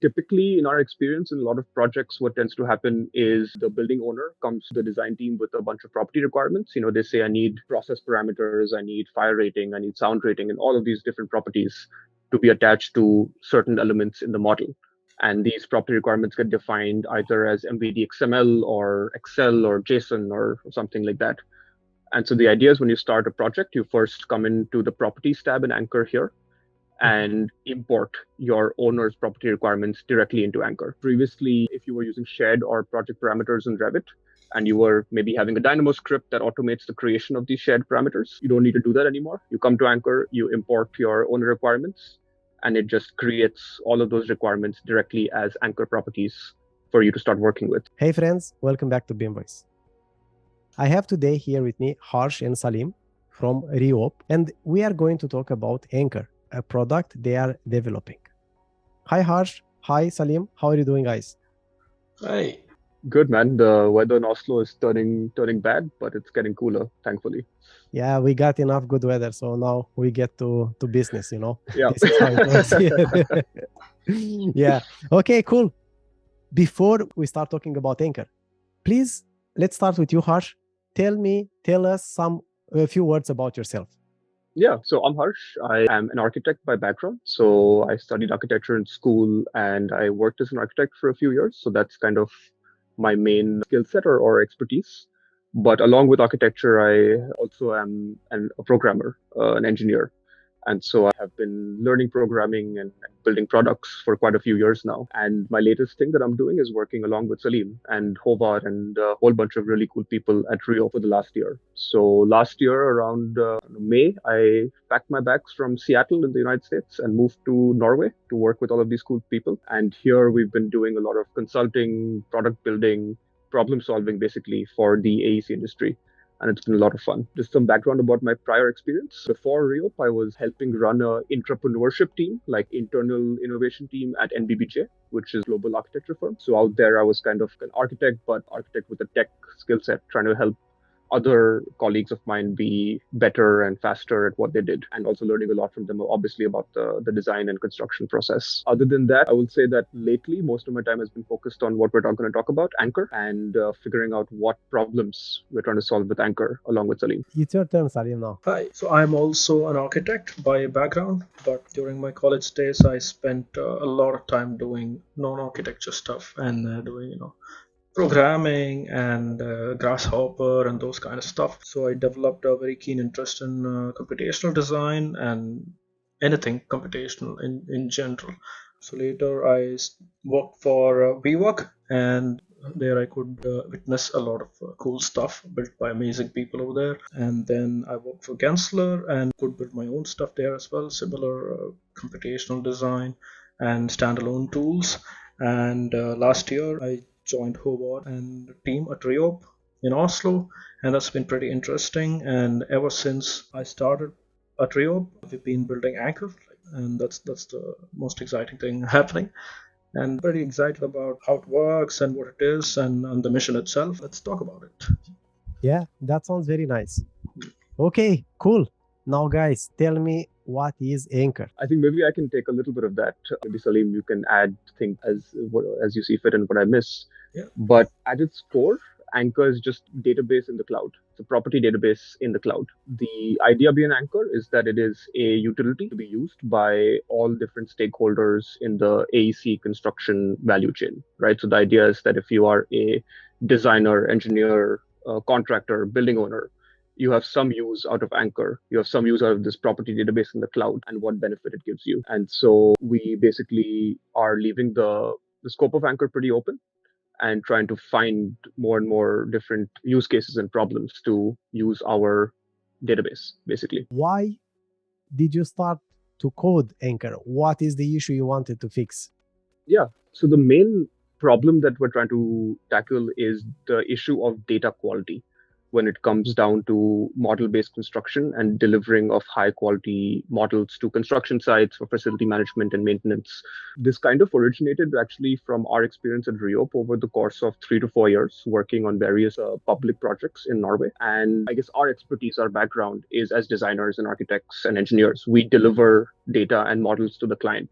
Typically, in our experience, in a lot of projects, what tends to happen is the building owner comes to the design team with a bunch of property requirements. They say, I need process parameters, I need fire rating, I need sound rating, and all of these different properties to be attached to certain elements in the model. And these property requirements get defined either as MVD XML or Excel or JSON or something like that. And so the idea is when you start a project, you first come into the properties tab in Anker here and import your owner's property requirements directly into Anker. Previously, if you were using shared or project parameters in Revit, and you were maybe having a Dynamo script that automates the creation of these shared parameters, you don't need to do that anymore. You come to Anker, you import your owner requirements, and it just creates all of those requirements directly as Anker properties for you to start working with. Hey friends, welcome back to BIMvoice. I have today here with me Harsh and Salim from Reop, and we are going to talk about Anker, a product they are developing. Hi Harsh, hi Salim, how are you doing, guys? Hi. Good, man. The weather in Oslo is turning bad, but it's getting cooler, thankfully. Yeah, we got enough good weather, so now we get to business, Yeah. This is how it works here. Yeah. Okay, cool. Before we start talking about Anker, please, let's start with you, Harsh. Tell us a few words about yourself. Yeah, so I'm Harsh. I am an architect by background. So I studied architecture in school and I worked as an architect for a few years. So that's kind of my main skill set or expertise. But along with architecture, I also am a programmer, an engineer. And so I have been learning programming and building products for quite a few years now. And my latest thing that I'm doing is working along with Salim and Hovar and a whole bunch of really cool people at Rio for the last year. So last year around May, I packed my bags from Seattle in the United States and moved to Norway to work with all of these cool people. And here we've been doing a lot of consulting, product building, problem solving basically for the AEC industry. And it's been a lot of fun. Just some background about my prior experience. Before Reop, I was helping run an entrepreneurship team, like internal innovation team at NBBJ, which is a global architecture firm. So out there, I was kind of an architect, but architect with a tech skill set, trying to help other colleagues of mine be better and faster at what they did, and also learning a lot from them, obviously, about the design and construction process. Other than that, I would say that lately, most of my time has been focused on what we're going to talk about, Anker, and figuring out what problems we're trying to solve with Anker, along with Salim. It's your turn, Salim, now. Hi. So I'm also an architect by background, but during my college days, I spent a lot of time doing non-architecture stuff and doing, programming and Grasshopper and those kind of stuff. So I developed a very keen interest in computational design and anything computational in general. So later I worked for WeWork, and there I could witness a lot of cool stuff built by amazing people over there. And then I worked for Gensler and could build my own stuff there as well, similar computational design and standalone tools. And last year I joined Hobart and the team at Reop in Oslo, and that's been pretty interesting. And ever since I started at Reop, we've been building Anker, and that's the most exciting thing happening. And pretty excited about how it works and what it is and the mission itself. Let's talk about it. Yeah, that sounds very nice. Okay, cool. Now, guys, tell me, what is Anker? I think maybe I can take a little bit of that. Maybe Salim, you can add things as you see fit and what I miss. Yeah. But at its core, Anker is just database in the cloud. It's a property database in the cloud. The idea behind Anker is that it is a utility to be used by all different stakeholders in the AEC construction value chain, right? So the idea is that if you are a designer, engineer, contractor, building owner, you have some use out of Anker. You have some use out of this property database in the cloud and what benefit it gives you. And so we basically are leaving the scope of Anker pretty open and trying to find more and more different use cases and problems to use our database, basically. Why did you start to code Anker? What is the issue you wanted to fix? Yeah, so the main problem that we're trying to tackle is the issue of data quality when it comes down to model-based construction and delivering of high-quality models to construction sites for facility management and maintenance. This kind of originated actually from our experience at Reop over the course of 3 to 4 years, working on various public projects in Norway. And I guess our expertise, our background is as designers and architects and engineers. We deliver data and models to the client.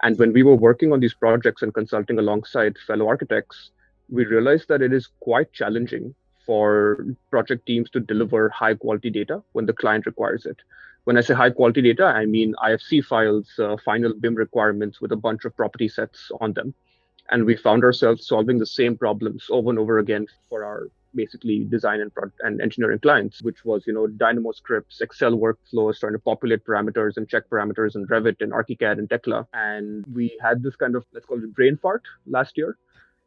And when we were working on these projects and consulting alongside fellow architects, we realized that it is quite challenging for project teams to deliver high quality data when the client requires it. When I say high quality data, I mean IFC files, final BIM requirements with a bunch of property sets on them. And we found ourselves solving the same problems over and over again for our basically design and engineering clients, which was, Dynamo scripts, Excel workflows, trying to populate parameters and check parameters in Revit and ArchiCAD and Tekla. And we had this kind of, let's call it brain fart last year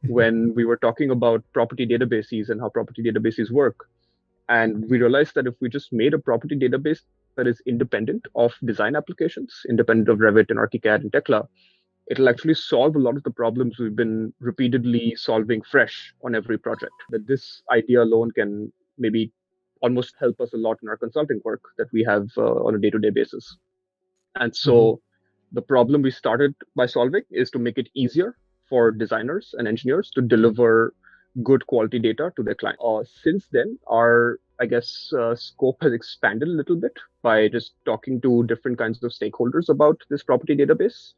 when we were talking about property databases and how property databases work. And we realized that if we just made a property database that is independent of design applications, independent of Revit and ArchiCAD and Tekla, it'll actually solve a lot of the problems we've been repeatedly solving fresh on every project. That this idea alone can maybe almost help us a lot in our consulting work that we have on a day-to-day basis. And so the problem we started by solving is to make it easier for designers and engineers to deliver good quality data to their client. Since then, our scope has expanded a little bit by just talking to different kinds of stakeholders about this property database.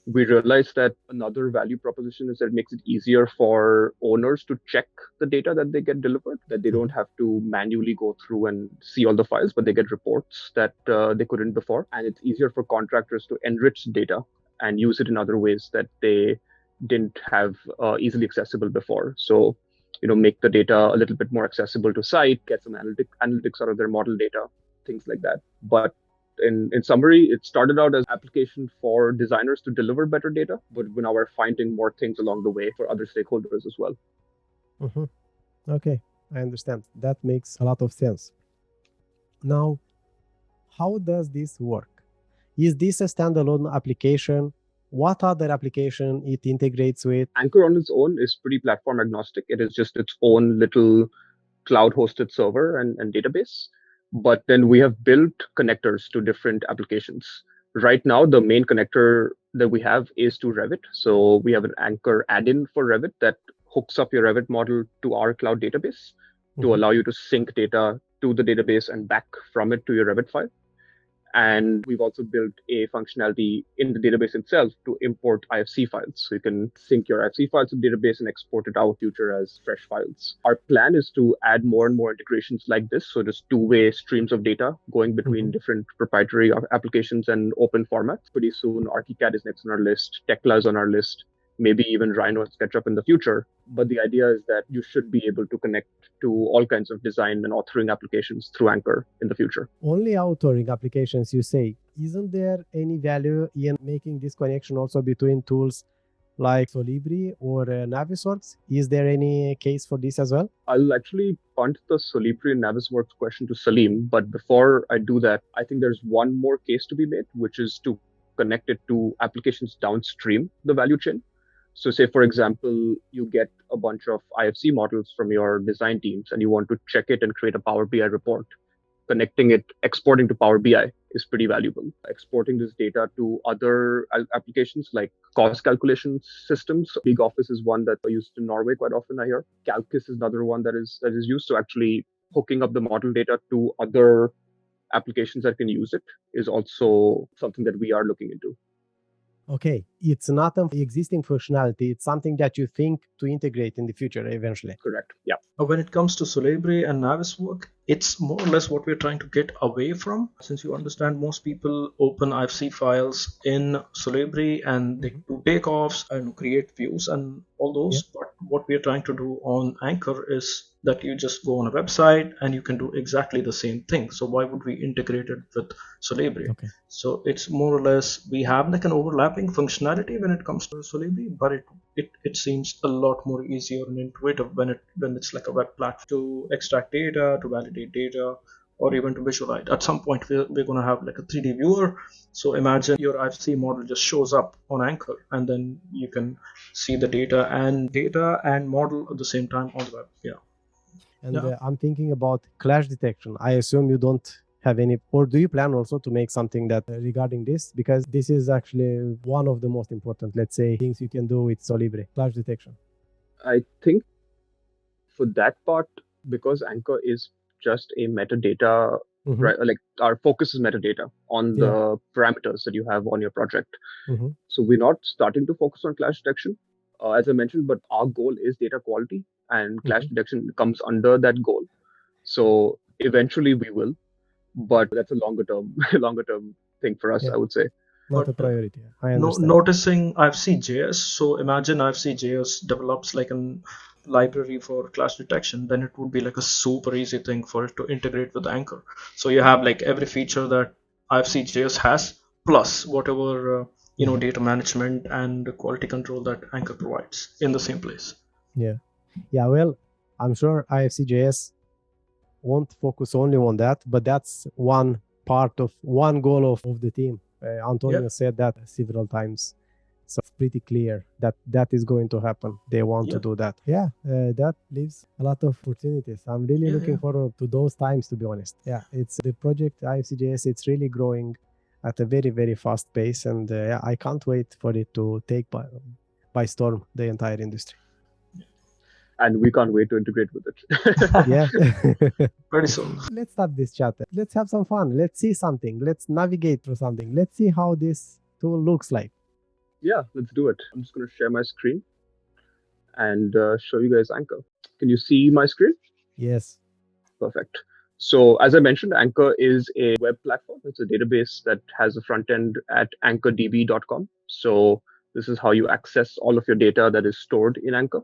We realized that another value proposition is that it makes it easier for owners to check the data that they get delivered, that they don't have to manually go through and see all the files, but they get reports that they couldn't before. And it's easier for contractors to enrich data and use it in other ways that they didn't have easily accessible before. So, make the data a little bit more accessible to site, get some analytics out of their model data, things like that. But in summary, it started out as an application for designers to deliver better data, but now we're finding more things along the way for other stakeholders as well. Okay, I understand. That makes a lot of sense. Now, how does this work? Is this a standalone application? What other application it integrates with? Anker on its own is pretty platform agnostic. It is just its own little cloud-hosted server and database. But then we have built connectors to different applications. Right now, the main connector that we have is to Revit. So we have an Anker add-in for Revit that hooks up your Revit model to our cloud database to allow you to sync data to the database and back from it to your Revit file. And we've also built a functionality in the database itself to import IFC files. So you can sync your IFC files to the database and export it out future as fresh files. Our plan is to add more and more integrations like this. So just two-way streams of data going between different proprietary applications and open formats. Pretty soon, ArchiCAD is next on our list. Tekla is on our list. Maybe even Rhino and SketchUp in the future. But the idea is that you should be able to connect to all kinds of design and authoring applications through Anker in the future. Only authoring applications, you say. Isn't there any value in making this connection also between tools like Solibri or Navisworks? Is there any case for this as well? I'll actually punt the Solibri and Navisworks question to Salim. But before I do that, I think there's one more case to be made, which is to connect it to applications downstream the value chain. So say, for example, you get a bunch of IFC models from your design teams and you want to check it and create a Power BI report. Connecting it, exporting to Power BI is pretty valuable. Exporting this data to other applications like cost calculation systems. Big Office is one that's used in Norway quite often, I hear. Calculus is another one that is used. So actually hooking up the model data to other applications that can use it is also something that we are looking into. Okay, it's not an existing functionality. It's something that you think to integrate in the future eventually. Correct. Yeah. When it comes to Solibri and Navisworks, it's more or less what we're trying to get away from. Since you understand, most people open IFC files in Solibri and they do takeoffs and create views and all those. Yeah. But what we're trying to do on Anker is that you just go on a website and you can do exactly the same thing. So why would we integrate it with Solibri? Okay. So it's more or less, we have like an overlapping functionality when it comes to Solibri, but it seems a lot more easier and intuitive when it's like a web platform to extract data, to validate data, or even to visualize. At some point, we're going to have like a 3D viewer. So imagine your IFC model just shows up on Anker, and then you can see the data and model at the same time on the web. Yeah. And I'm thinking about clash detection. I assume you don't have any, or do you plan also to make something that regarding this? Because this is actually one of the most important, let's say, things you can do with Solibri, clash detection. I think for that part, because Anker is just a metadata, right? Like our focus is metadata on the parameters that you have on your project. So we're not starting to focus on clash detection, as I mentioned, but our goal is data quality, and clash detection comes under that goal. So eventually we will, but that's a longer term thing for us, Yeah. I would say. Not But a priority. I understand. noticing IFC.js, so imagine IFC.js develops like a library for clash detection, then it would be like a super easy thing for it to integrate with Anker. So you have like every feature that IFC.js has, plus whatever data management and quality control that Anker provides in the same place. Yeah. Well, I'm sure IFC.js won't focus only on that, but that's one goal of the team. Antonio said that several times, so it's pretty clear that is going to happen. They want to do that. That leaves a lot of opportunities. I'm really looking forward to those times, to be honest. It's the project IFC.js, it's really growing at a very, very fast pace, and I can't wait for it to take by storm the entire industry. And we can't wait to integrate with it. Yeah. Pretty soon. Let's start this chat. Let's have some fun. Let's see something. Let's navigate through something. Let's see how this tool looks like. Yeah, let's do it. I'm just going to share my screen and show you guys Anker. Can you see my screen? Yes. Perfect. So as I mentioned, Anker is a web platform. It's a database that has a front end at ankerdb.com. So this is how you access all of your data that is stored in Anker.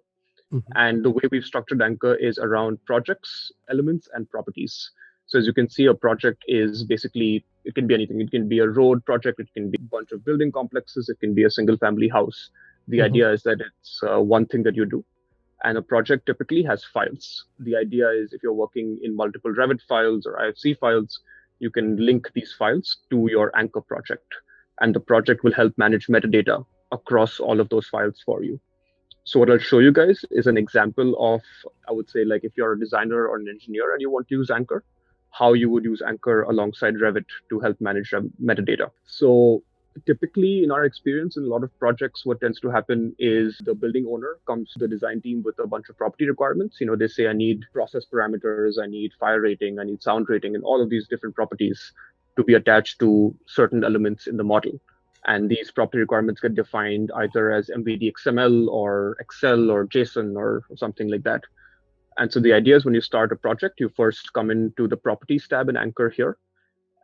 And the way we've structured Anker is around projects, elements, and properties. So as you can see, a project is basically, it can be anything. It can be a road project. It can be a bunch of building complexes. It can be a single family house. The idea is that it's one thing that you do. And a project typically has files. The idea is if you're working in multiple Revit files or IFC files, you can link these files to your Anker project. And the project will help manage metadata across all of those files for you. So what I'll show you guys is an example of, I would say, like if you're a designer or an engineer and you want to use Anker, how you would use Anker alongside Revit to help manage metadata. So typically in our experience in a lot of projects, what tends to happen is the building owner comes to the design team with a bunch of property requirements. They say, I need process parameters, I need fire rating, I need sound rating, and all of these different properties to be attached to certain elements in the model. And these property requirements get defined either as MVD XML or Excel or JSON or something like that. And so the idea is when you start a project, you first come into the properties tab in Anker here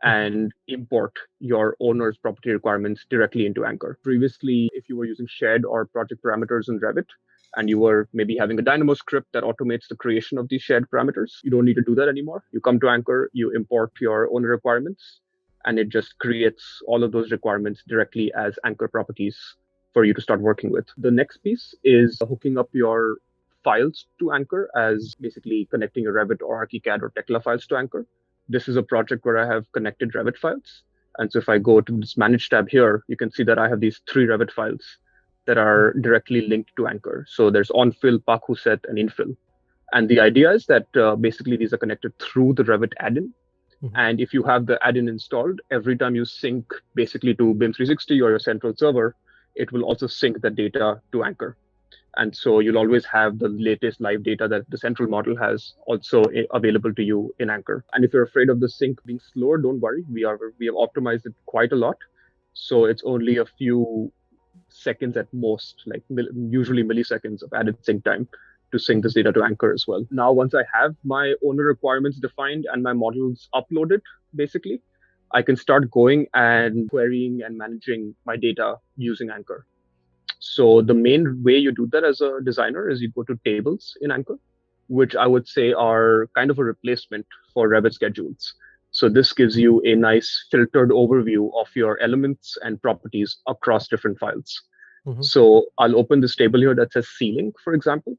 and import your owner's property requirements directly into Anker. Previously, if you were using shared or project parameters in Revit, and you were maybe having a Dynamo script that automates the creation of these shared parameters, you don't need to do that anymore. You come to Anker, you import your owner requirements, and it just creates all of those requirements directly as Anker properties for you to start working with. The next piece is hooking up your files to Anker as basically connecting your Revit or ArchiCAD or Tekla files to Anker. This is a project where I have connected Revit files. And so if I go to this Manage tab here, you can see that I have these 3 Revit files that are directly linked to Anker. So there's onfill, Pakhuset, and infill. And the idea is that basically these are connected through the Revit add-in. And if you have the add-in installed, every time you sync basically to BIM 360 or your central server, it will also sync the data to Anker. And so you'll always have the latest live data that the central model has also available to you in Anker. And if you're afraid of the sync being slower, don't worry. We have optimized it quite a lot. So it's only a few seconds at most, like usually milliseconds of added sync time to sync this data to Anker as well. Now, once I have my owner requirements defined and my models uploaded, basically, I can start going and querying and managing my data using Anker. So the main way you do that as a designer is you go to tables in Anker, which I would say are kind of a replacement for Revit schedules. So this gives you a nice filtered overview of your elements and properties across different files. So I'll open this table here that says ceiling, for example.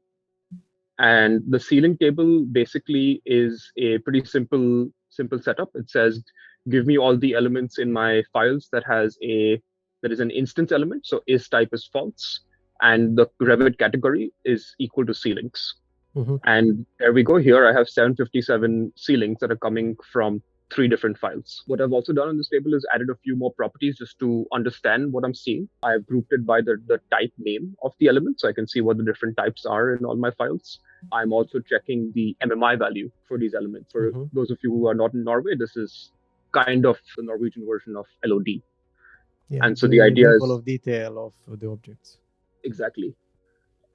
And the ceiling table basically is a pretty simple setup. It says, give me all the elements in my files that is an instance element. So is type is false. And the Revit category is equal to ceilings. And there we go. Here I have 757 ceilings that are coming from 3 different files. What I've also done on this table is added a few more properties just to understand what I'm seeing. I've grouped it by the type name of the element, so I can see what the different types are in all my files. I'm also checking the MMI value for these elements. For those of you who are not in Norway, this is kind of the Norwegian version of LOD. Yeah, And so the idea level is of detail of the objects. exactly.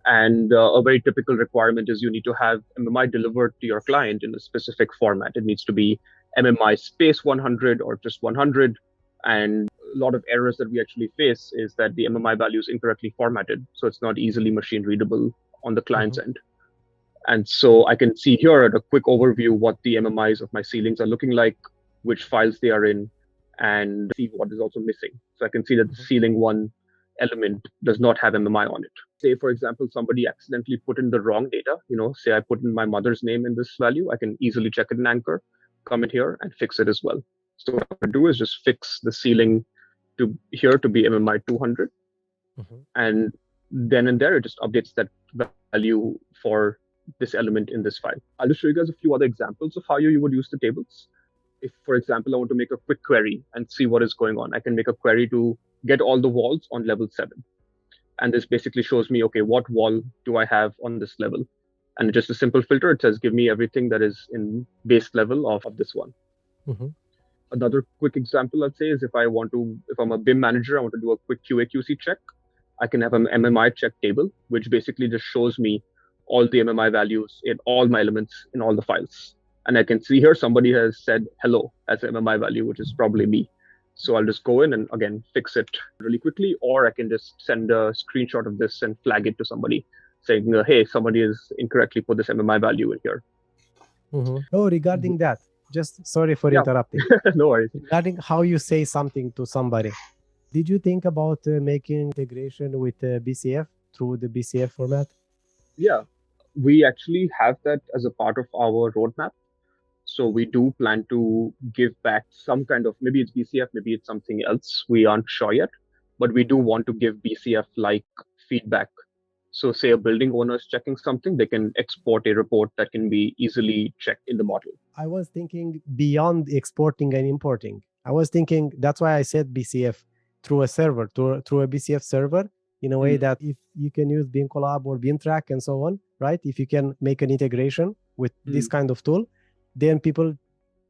And a very typical requirement is you need to have MMI delivered to your client in a specific format. It needs to be MMI space 100 or just 100. And a lot of errors that we actually face is that the MMI value is incorrectly formatted. So it's not easily machine readable on the client's end. And so I can see here at a quick overview what the MMIs of my ceilings are looking like, which files they are in, and see what is also missing. So I can see that the ceiling one element does not have MMI on it. Say, for example, somebody accidentally put in the wrong data. Say I put in my mother's name in this value. I can easily check it in Anker, come in here and fix it as well. So what I do is just fix the ceiling to here to be MMI 200. And then and there, it just updates that value for this element in this file. I'll just show you guys a few other examples of how you would use the tables. If, for example, I want to make a quick query and see what is going on, I can make a query to get all the walls on level 7. And this basically shows me, okay, what wall do I have on this level? And just a simple filter, it says, give me everything that is in base level of this one. Another quick example, I'd say, is if I'm a BIM manager, I want to do a quick QA/QC check, I can have an MMI check table, which basically just shows me all the MMI values in all my elements in all the files. And I can see here somebody has said hello as an MMI value, which is probably me. So I'll just go in and again fix it really quickly, or I can just send a screenshot of this and flag it to somebody saying, hey, somebody has incorrectly put this MMI value in here. Oh, regarding that, just sorry for interrupting. No worries. Regarding how you say something to somebody, did you think about making integration with BCF through the BCF format? Yeah, we actually have that as a part of our roadmap. So we do plan to give back some kind of, maybe it's BCF, maybe it's something else. We aren't sure yet, but we do want to give BCF-like feedback. So say a building owner is checking something, they can export a report that can be easily checked in the model. I was thinking beyond exporting and importing. I was thinking, that's why I said BCF through a server, through a BCF server, in a way that if you can use BIM Collab or BIM Track and so on, right? If you can make an integration with this kind of tool, then people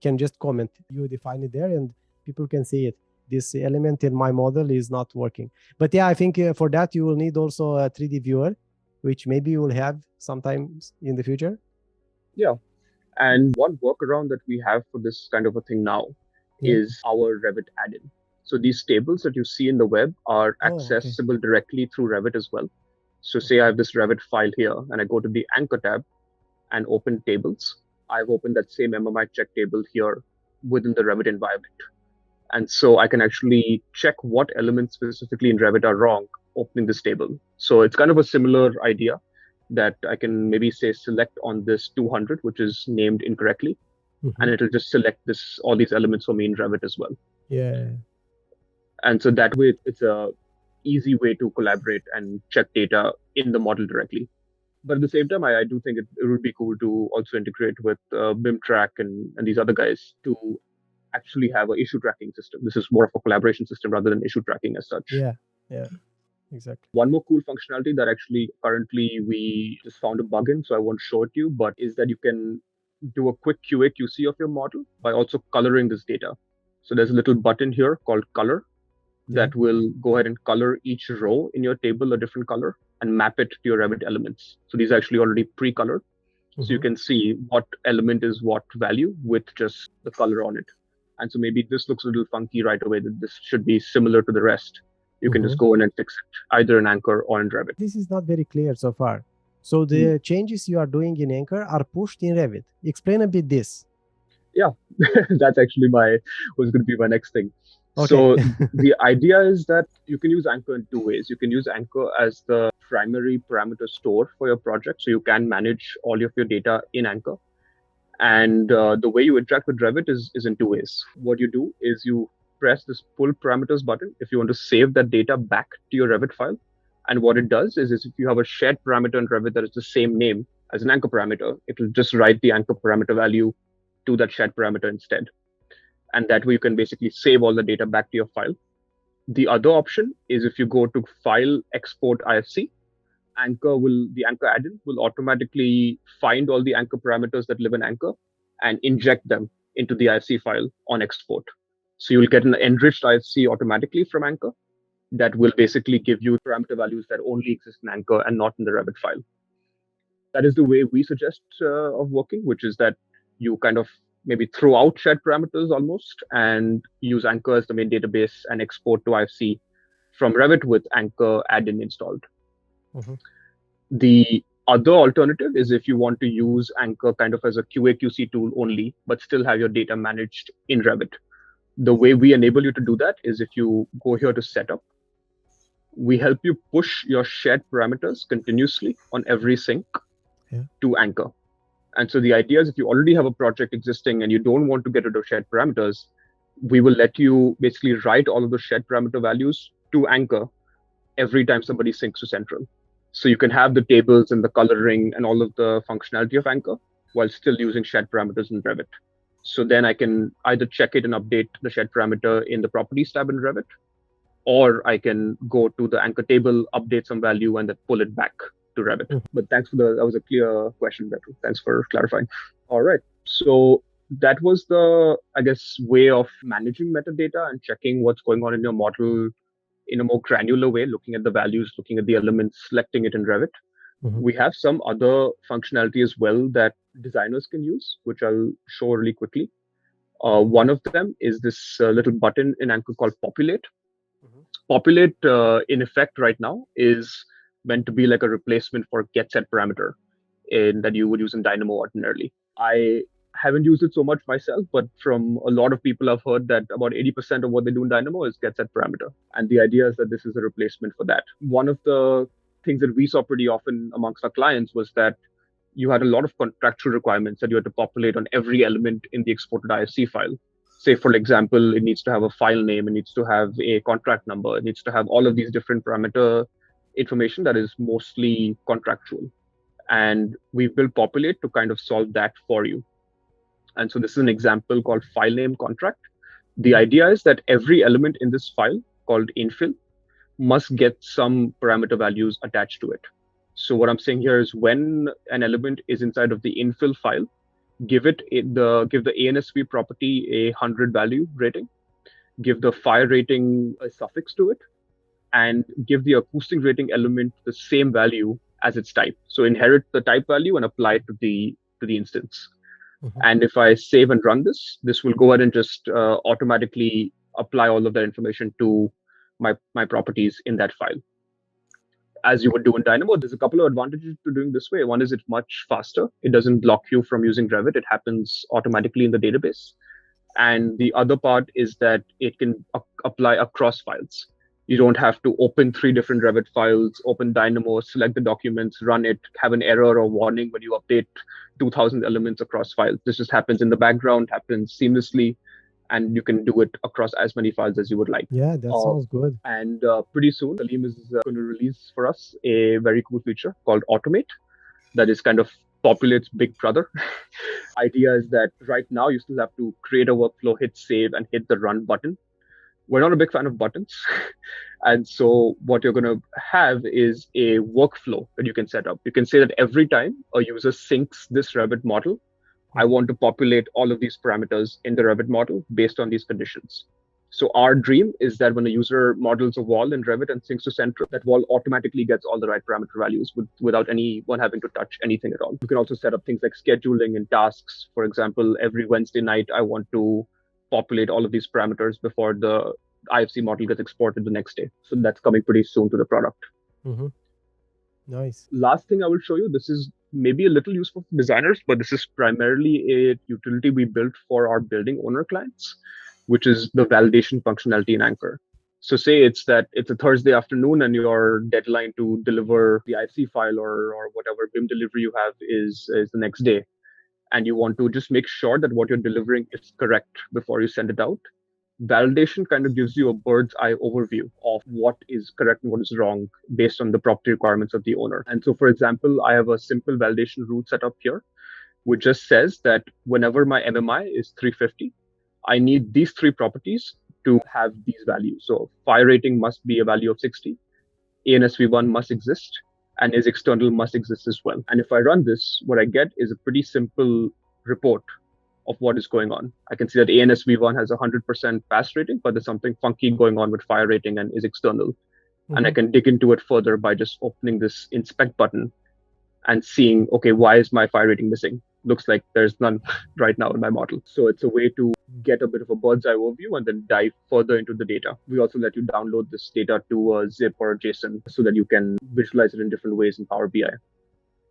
can just comment. You define it there and people can see it. This element in my model is not working. But yeah, I think for that, you will need also a 3D viewer, which maybe you will have sometimes in the future. Yeah. And one workaround that we have for this kind of a thing now is our Revit add-in. So these tables that you see in the web are accessible directly through Revit as well. So say I have this Revit file here and I go to the Anker tab and open tables. I've opened that same MMI check table here within the Revit environment. And so I can actually check what elements specifically in Revit are wrong opening this table. So it's kind of a similar idea that I can maybe say select on this 200, which is named incorrectly, and it'll just select all these elements for me in Revit as well. Yeah. And so that way, it's a easy way to collaborate and check data in the model directly. But at the same time, I do think it would be cool to also integrate with BIM Track and these other guys to actually have an issue tracking system. This is more of a collaboration system rather than issue tracking as such. Yeah, exactly. One more cool functionality that actually currently we just found a bug in, so I won't show it to you, but is that you can do a quick QA/QC of your model by also coloring this data. So there's a little button here called color that will go ahead and color each row in your table a different color and map it to your Revit elements. So these are actually already pre-colored. So you can see what element is what value with just the color on it. And so maybe this looks a little funky right away, that this should be similar to the rest. You can just go in and fix it, either in Anker or in Revit. This is not very clear so far. So the changes you are doing in Anker are pushed in Revit. Explain a bit this. Yeah, that's actually was going to be my next thing. Okay. So the idea is that you can use Anker in two ways. You can use Anker as the primary parameter store for your project. So you can manage all of your data in Anker. And the way you interact with Revit is in two ways. What you do is you press this pull parameters button if you want to save that data back to your Revit file. And what it does is if you have a shared parameter in Revit that is the same name as an Anker parameter, it will just write the Anker parameter value to that shared parameter instead. And that way you can basically save all the data back to your file. The other option is if you go to File, Export IFC, the Anker add-in will automatically find all the Anker parameters that live in Anker and inject them into the IFC file on export. So you'll get an enriched IFC automatically from Anker that will basically give you parameter values that only exist in Anker and not in the Revit file. That is the way we suggest of working, which is that you kind of maybe throw out shared parameters almost and use Anker as the main database and export to IFC from Revit with Anker add-in installed. Mm-hmm. The other alternative is if you want to use Anker kind of as a QA/QC tool only, but still have your data managed in Revit. The way we enable you to do that is if you go here to setup, we help you push your shared parameters continuously on every sync to Anker. And so the idea is if you already have a project existing and you don't want to get rid of shared parameters, we will let you basically write all of the shared parameter values to Anker every time somebody syncs to Central. So you can have the tables and the coloring and all of the functionality of Anker while still using shared parameters in Revit. So then I can either check it and update the shared parameter in the properties tab in Revit, or I can go to the Anker table, update some value, and then pull it back to Revit. But thanks for that was a clear question, Petru. Thanks for clarifying. All right. So that was the, I guess, way of managing metadata and checking what's going on in your model in a more granular way, looking at the values, looking at the elements, selecting it in Revit. Mm-hmm. We have some other functionality as well that designers can use, which I'll show really quickly. One of them is this little button in Anker called populate. Mm-hmm. Populate, in effect right now, is meant to be like a replacement for getSetParameter that you would use in Dynamo ordinarily. I haven't used it so much myself, but from a lot of people I've heard that about 80% of what they do in Dynamo is getSetParameter. And the idea is that this is a replacement for that. One of the things that we saw pretty often amongst our clients was that you had a lot of contractual requirements that you had to populate on every element in the exported IFC file. Say, for example, it needs to have a file name, it needs to have a contract number, it needs to have all of these different parameter information that is mostly contractual. And we've built populate to kind of solve that for you. And so this is an example called file name contract. The idea is that every element in this file called infill must get some parameter values attached to it. So what I'm saying here is when an element is inside of the infill file, give the ANSV property a 100 value rating, give the fire rating a suffix to it, and give the acoustic rating element the same value as its type. So inherit the type value and apply it to the instance. Mm-hmm. And if I save and run this will go ahead and just automatically apply all of that information to my properties in that file. As you would do in Dynamo, there's a couple of advantages to doing this way. One is it's much faster. It doesn't block you from using Revit. It happens automatically in the database. And the other part is that it can apply across files. You don't have to open 3 different Revit files, open Dynamo, select the documents, run it, have an error or warning when you update 2,000 elements across files. This just happens in the background, happens seamlessly, and you can do it across as many files as you would like. Yeah, that sounds good. And pretty soon, Salim is going to release for us a very cool feature called Automate that is kind of Populate's big brother. Idea is that right now you still have to create a workflow, hit save, and hit the run button. We're not a big fan of buttons. And so what you're going to have is a workflow that you can set up. You can say that every time a user syncs this Revit model, I want to populate all of these parameters in the Revit model based on these conditions. So our dream is that when a user models a wall in Revit and syncs to Central, that wall automatically gets all the right parameter values without anyone having to touch anything at all. You can also set up things like scheduling and tasks. For example, every Wednesday night, I want to populate all of these parameters before the IFC model gets exported the next day. So that's coming pretty soon to the product. Mm-hmm. Nice. Last thing I will show you, this is maybe a little useful for designers, but this is primarily a utility we built for our building owner clients, which is the validation functionality in Anker. So say it's a Thursday afternoon and your deadline to deliver the IFC file or whatever BIM delivery you have is the next day. And you want to just make sure that what you're delivering is correct before you send it out. Validation kind of gives you a bird's eye overview of what is correct and what is wrong based on the property requirements of the owner. And so, for example, I have a simple validation rule set up here, which just says that whenever my MMI is 350, I need these 3 properties to have these values. So fire rating must be a value of 60, ANSV1 must exist, and is external must exist as well. And if I run this, what I get is a pretty simple report of what is going on. I can see that ANSV1 has a 100% pass rating, but there's something funky going on with fire rating and is external. Mm-hmm. And I can dig into it further by just opening this inspect button and seeing, okay, why is my fire rating missing? Looks like there's none right now in my model. So it's a way to get a bit of a bird's eye overview and then dive further into the data. We also let you download this data to a zip or a JSON so that you can visualize it in different ways in Power BI.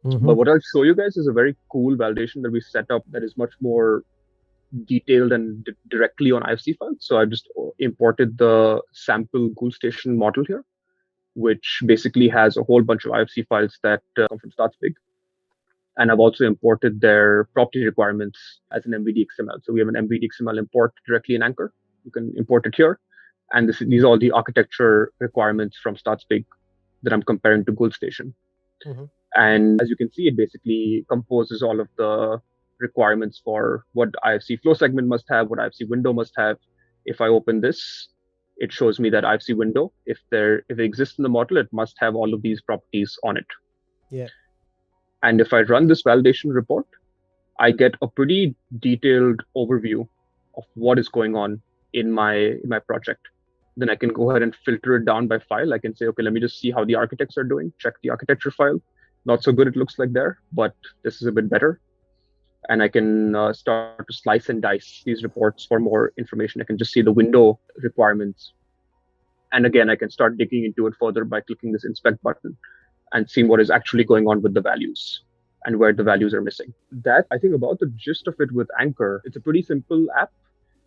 Mm-hmm. But what I'll show you guys is a very cool validation that we set up that is much more detailed and directly on IFC files. So I just imported the sample GhoulStation model here, which basically has a whole bunch of IFC files that come from StatsBig. And I've also imported their property requirements as an MVD XML. So we have an MVD XML import directly in Anker. You can import it here. And these are all the architecture requirements from StatsBig that I'm comparing to GhoulStation. Mm-hmm. And as you can see, it basically composes all of the requirements for what IFC flow segment must have, what IFC window must have. If I open this, it shows me that IFC window, if it exists in the model, it must have all of these properties on it. Yeah. And if I run this validation report, I get a pretty detailed overview of what is going on in my project. Then I can go ahead and filter it down by file. I can say, okay, let me just see how the architects are doing. Check the architecture file. Not so good, it looks like there, but this is a bit better. And I can start to slice and dice these reports for more information. I can just see the window requirements. And again, I can start digging into it further by clicking this inspect button and seeing what is actually going on with the values and where the values are missing. That, I think, about the gist of it with Anker. It's a pretty simple app.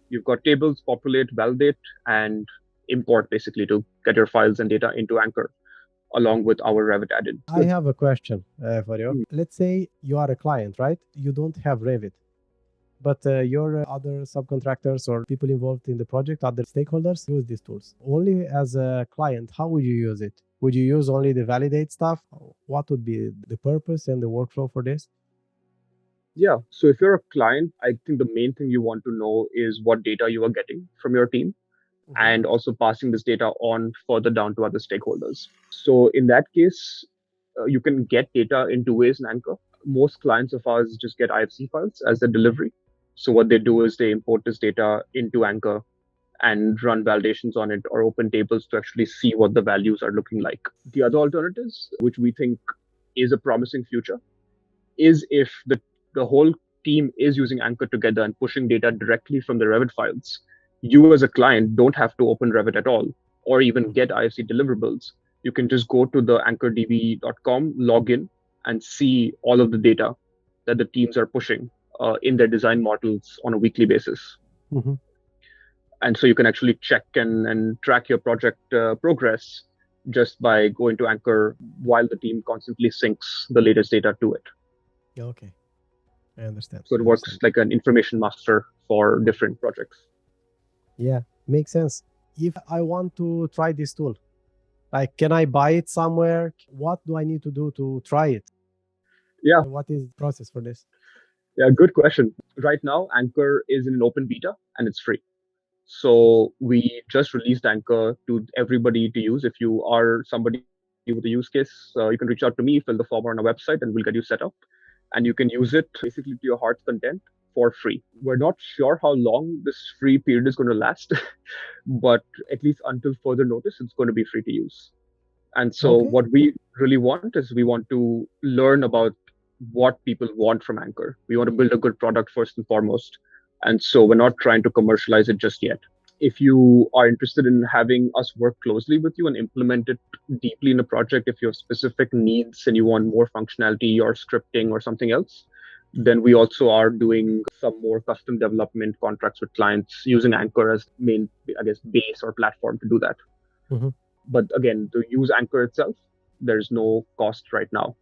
You've got tables, populate, validate, and import basically to get your files and data into Anker, along with our Revit add-in. I have a question for you. Let's say you are a client, right? You don't have Revit, but your other subcontractors or people involved in the project, other stakeholders, use these tools. Only as a client, how would you use it? Would you use only the validate stuff? What would be the purpose and the workflow for this? Yeah, so if you're a client, I think the main thing you want to know is what data you are getting from your team. Mm-hmm. And also passing this data on further down to other stakeholders. So in that case, you can get data in two ways in Anker. Most clients of ours just get IFC files as their delivery. So what they do is they import this data into Anker and run validations on it or open tables to actually see what the values are looking like. The other alternatives, which we think is a promising future, is if the whole team is using Anker together and pushing data directly from the Revit files. You as a client don't have to open Revit at all or even get IFC deliverables. You can just go to the ankerdb.com, log in, and see all of the data that the teams are pushing in their design models on a weekly basis. Mm-hmm. And so you can actually check and track your project progress just by going to Anker while the team constantly syncs the latest data to it. Okay, I understand. So it works like an information master for different projects. Yeah, makes sense. If I want to try this tool, like, can I buy it somewhere? What do I need to do to try it? Yeah. What is the process for this? Yeah, good question. Right now, Anker is in an open beta and it's free. So we just released Anker to everybody to use. If you are somebody with a use case, you can reach out to me, fill the form on our website, and we'll get you set up. And you can use it basically to your heart's content for free. We're not sure how long this free period is going to last, but at least until further notice, it's going to be free to use. And so what we really want is we want to learn about what people want from Anker. We want to build a good product first and foremost. And so we're not trying to commercialize it just yet. If you are interested in having us work closely with you and implement it deeply in a project, if you have specific needs and you want more functionality or scripting or something else, then we also are doing some more custom development contracts with clients using Anker as main, I guess, base or platform to do that. Mm-hmm. But again, to use Anker itself, there's no cost right now.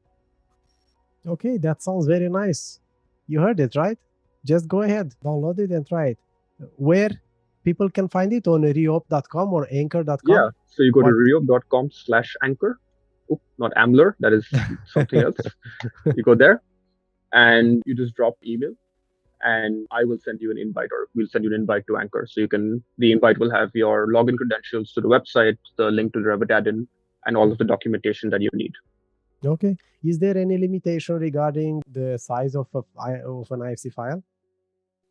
Okay, that sounds very nice. You heard it, right? Just go ahead, download it and try it. Where people can find it on reop.com or anker.com? Yeah, so you go to reop.com/anker. Oh, not Ambler, that is something else. You go there and you just drop email and I will send you an invite, or we'll send you an invite to Anker. So the invite will have your login credentials to the website, the link to the Revit add-in, and all of the documentation that you need. Okay. Is there any limitation regarding the size of an IFC file?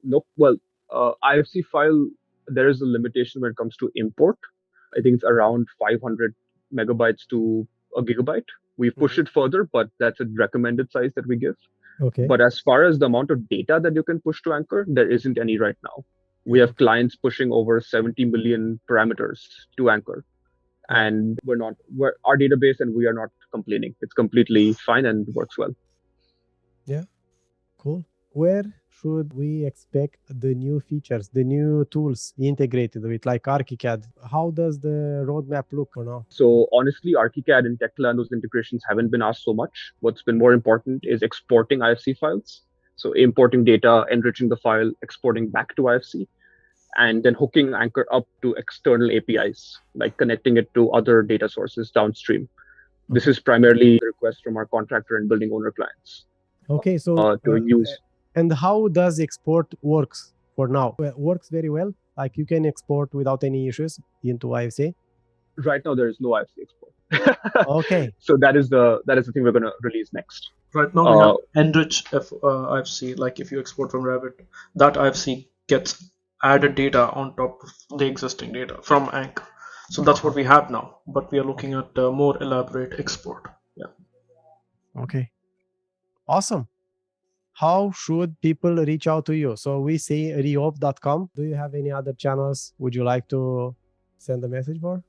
Nope. Well, IFC file, there is a limitation when it comes to import. I think it's around 500 megabytes to a gigabyte. We've pushed it further, but that's a recommended size that we give. Okay. But as far as the amount of data that you can push to Anker, there isn't any right now. We have clients pushing over 70 million parameters to Anker. And our database and we are not complaining. It's completely fine and works well. Yeah, cool. Where should we expect the new features, the new tools integrated with like ArchiCAD? How does the roadmap look for now? So honestly, ArchiCAD and Tekla and those integrations haven't been asked so much. What's been more important is exporting IFC files. So importing data, enriching the file, exporting back to IFC, and then hooking Anker up to external APIs, like connecting it to other data sources downstream. This is primarily the request from our contractor and building owner clients. Okay, so to use. And how does export works for now? It works very well. Like you can export without any issues into IFC. Right now, there is no IFC export. Okay. So that is the thing we're going to release next. Right now, we have enrich IFC. Like if you export from Revit, that IFC gets added data on top of the existing data from Anker. So that's what we have now. But we are looking at a more elaborate export. Yeah. Okay. Awesome. How should people reach out to you? So we say reop.com. Do you have any other channels would you like to send a message for?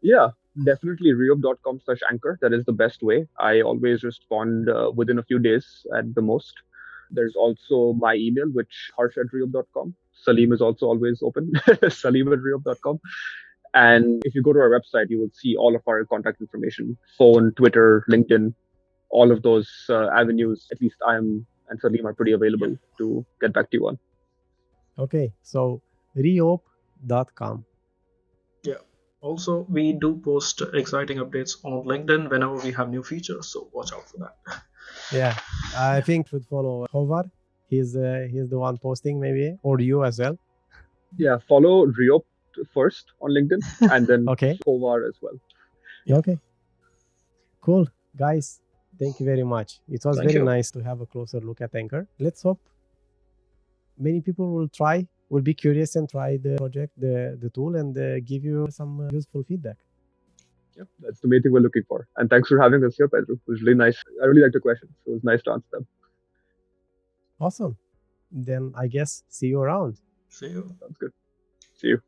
Yeah, definitely reop.com/Anker. That is the best way. I always respond within a few days at the most. There's also my email, which harsh@reop.com. Salim is also always open, salim@reop.com. And if you go to our website, you will see all of our contact information, phone, Twitter, LinkedIn, all of those avenues. At least I am and Salim are pretty available to get back to you on. Okay, so reop.com. Yeah. Also, we do post exciting updates on LinkedIn whenever we have new features, so watch out for that. Yeah, I think should follow Hovar. He's the one posting maybe, or you as well. Yeah, follow Reop first on LinkedIn and then Hovar as well. Okay, cool, guys. Thank you very much. It was very nice to have a closer look at Anker. Let's hope many people will be curious and try the project, the tool, and give you some useful feedback. Yeah, that's the main thing we're looking for. And thanks for having us here, Petru. It was really nice. I really liked the questions. So it was nice to answer them. Awesome. Then I guess see you around. See you. Sounds good. See you.